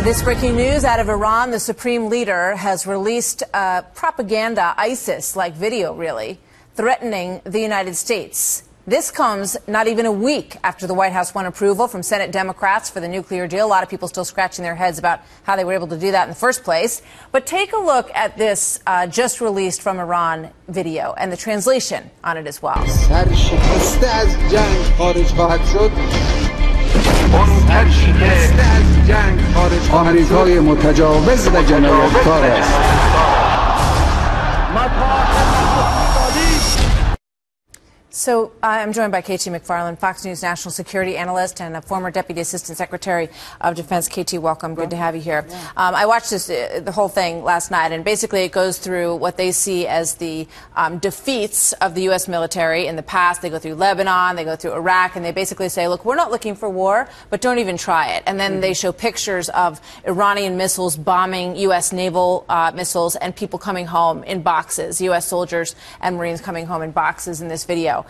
This breaking news out of Iran, the supreme leader has released propaganda, ISIS-like video, really, threatening the United States. This comes not even a week after the White House won approval from Senate Democrats for the nuclear deal. A lot of people still scratching their heads about how they were able to do that in the first place. But take a look at this just released from Iran video and the translation on it as well. آمریکای متجاوز و جنایتکار است. So I'm joined by KT McFarland, Fox News national security analyst and a former Deputy Assistant Secretary of Defense. KT, welcome. Good to have you here. I watched this, the whole thing last night, and basically it goes through what they see as the defeats of the U.S. military in the past. They go through Lebanon, they go through Iraq, and they basically say, look, we're not looking for war, but don't even try it. And then they show pictures of Iranian missiles bombing U.S. naval missiles and people coming home in boxes, U.S. soldiers and Marines coming home in boxes in this video.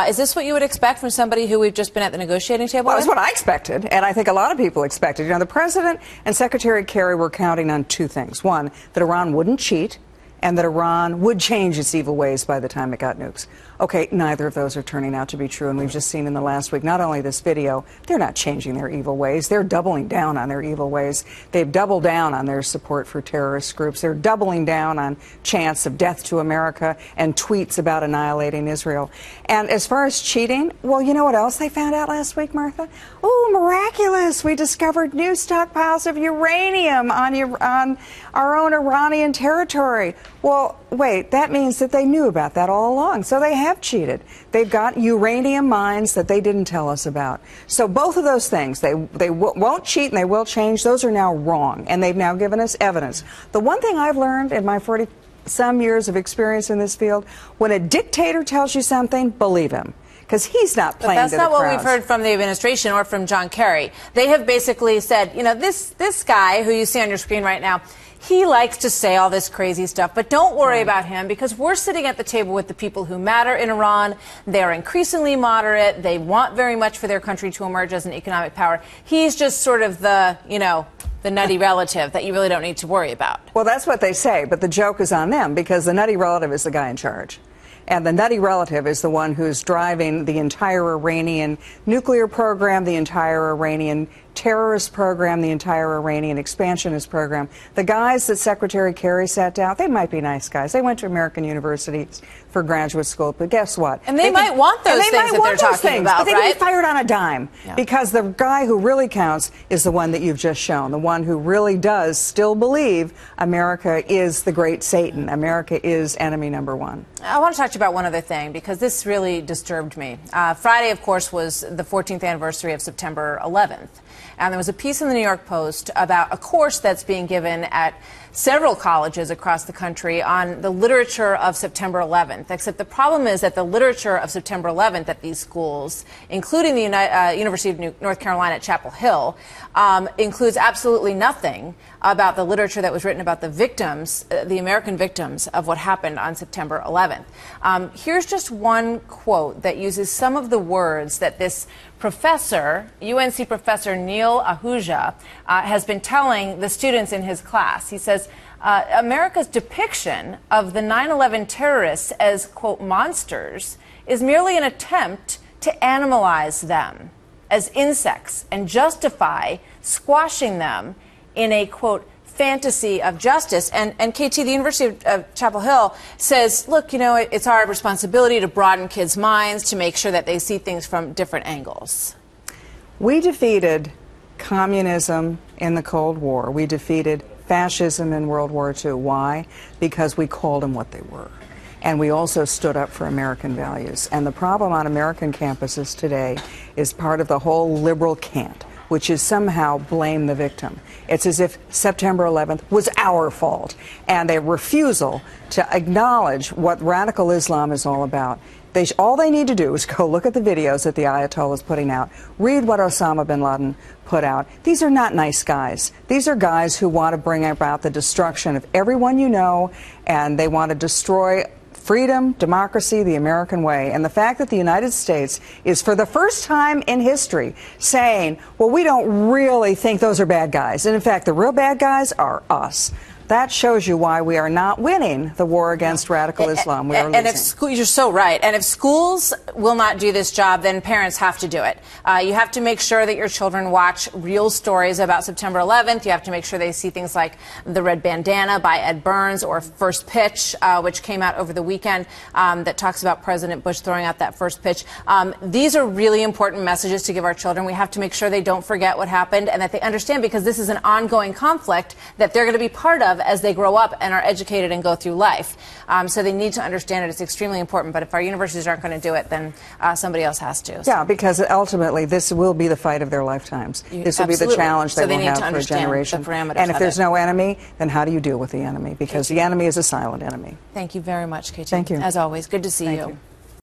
Is this what you would expect from somebody who we've just been at the negotiating table Well, with? it's what I expected, and I think a lot of people expected. You know, the President and Secretary Kerry were counting on two things. One, that Iran wouldn't cheat, and that Iran would change its evil ways by the time it got nukes. Okay, neither of those are turning out to be true, and we've just seen in the last week, not only this video, they're not changing their evil ways, they're doubling down on their evil ways. They've doubled down on their support for terrorist groups. They're doubling down on chants of death to America and tweets about annihilating Israel. And as far as cheating, well, you know what else they found out last week, Martha? Oh, miraculous! We discovered new stockpiles of uranium on our own Iranian territory. Well, wait, that means that they knew about that all along. So they have cheated. They've got uranium mines that they didn't tell us about. So both of those things, they won't cheat and they will change, those are now wrong. And they've now given us evidence. The one thing I've learned in my 40-some years of experience in this field, when a dictator tells you something, believe him. Because he's not playing to the crowds. But that's not what we've heard from the administration or from John Kerry. They have basically said, you know, this guy who you see on your screen right now, he likes to say all this crazy stuff, but don't worry about him because we're sitting at the table with the people who matter in Iran. They're increasingly moderate. They want very much for their country to emerge as an economic power. He's just sort of the, you know, the nutty relative that you really don't need to worry about. Well, that's what they say, but the joke is on them because the nutty relative is the guy in charge. And the nutty relative is the one who's driving the entire Iranian nuclear program, the entire Iranian terrorist program, the entire Iranian expansionist program. The guys that Secretary Kerry sat down, they might be nice guys. They went to American universities for graduate school, but guess what? And they might want those things that they're talking about, but they right? can be fired on a dime because the guy who really counts is the one that you've just shown, the one who really does still believe America is the great Satan. America is enemy number one. I want to talk to you about one other thing because this really disturbed me. Friday, of course, was the 14th anniversary of September 11th. And there was a piece in the New York Post about a course that's being given at several colleges across the country on the literature of September 11th. Except the problem is that the literature of September 11th at these schools, including the University of North Carolina at Chapel Hill, includes absolutely nothing about the literature that was written about the victims, the American victims of what happened on September 11th. Here's just one quote that uses some of the words that this professor, UNC professor Neil Ahuja, has been telling the students in his class. He says, America's depiction of the 9/11 terrorists as, quote, monsters is merely an attempt to animalize them as insects and justify squashing them in a, quote, fantasy of justice. And KT, the University of Chapel Hill says, look, you know, it's our responsibility to broaden kids' minds, to make sure that they see things from different angles. We defeated communism in the Cold War. We defeated fascism in World War II. Why? Because we called them what they were. And we also stood up for American values. And the problem on American campuses today is part of the whole liberal cant, which is somehow blame the victim. It's as if September 11th was our fault, and a refusal to acknowledge what radical Islam is all about. All they need to do is go look at the videos that the Ayatollah is putting out, read what Osama bin Laden put out. These are not nice guys. These are guys who want to bring about the destruction of everyone you know, and they want to destroy freedom, democracy, the American way. And the fact that the United States is, for the first time in history, saying, well, we don't really think those are bad guys. And in fact, the real bad guys are us. That shows you why we are not winning the war against radical Islam. We are losing. And if you're so right. And if schools will not do this job, then parents have to do it. You have to make sure that your children watch real stories about September 11th. You have to make sure they see things like The Red Bandana by Ed Burns or First Pitch, which came out over the weekend, that talks about President Bush throwing out that first pitch. These are really important messages to give our children. We have to make sure they don't forget what happened and that they understand, because this is an ongoing conflict that they're going to be part of as they grow up and are educated and go through life. So they need to understand it. It's extremely important. But if our universities aren't going to do it, then somebody else has to. Yeah, because ultimately this will be the fight of their lifetimes. This will be the challenge they will have for a generation. And if there's no enemy, then how do you deal with the enemy? Because the enemy is a silent enemy. Thank you very much, Katie. Thank you. As always, good to see you.